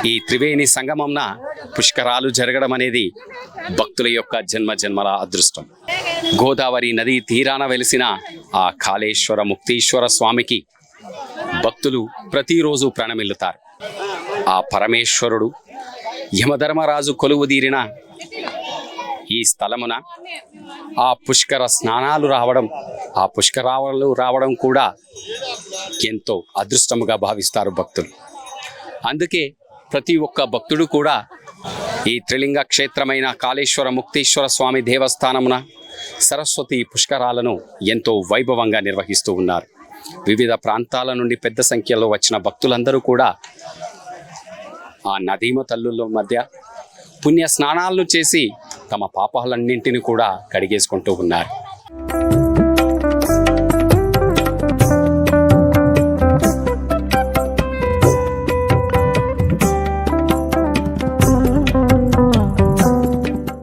ఈ త్రివేణి సంగమంన పుష్కరాలు జరగడం అనేది భక్తుల యొక్క జన్మల అదృష్టం. గోదావరి నదీ తీరాన వెలిసిన ఆ కాళేశ్వర ముక్తీశ్వర స్వామికి భక్తులు ప్రతిరోజు ప్రణమిల్లుతారు. ఆ పరమేశ్వరుడు యమధర్మరాజు కొలువుదీరిన ఈ స్థలమున ఆ పుష్కర స్నానాలు రావడం, ఆ పుష్కరాలు రావడం కూడా ఎంతో అదృష్టముగా భావిస్తారు భక్తులు. అందుకే ప్రతి ఒక్క భక్తుడు కూడా ఈ త్రిలింగ క్షేత్రమైన కాళేశ్వర ముక్తేశ్వర స్వామి దేవస్థానమున సరస్వతి పుష్కరాలను ఎంతో వైభవంగా నిర్వహిస్తూ ఉన్నారు. వివిధ ప్రాంతాల నుండి పెద్ద సంఖ్యలో వచ్చిన భక్తులందరూ కూడా ఆ నదీమ తల్లుల మధ్య పుణ్య స్నానాలను చేసి తమ పాపాలన్నింటినీ కూడా కడిగేసుకుంటూ ఉన్నారు.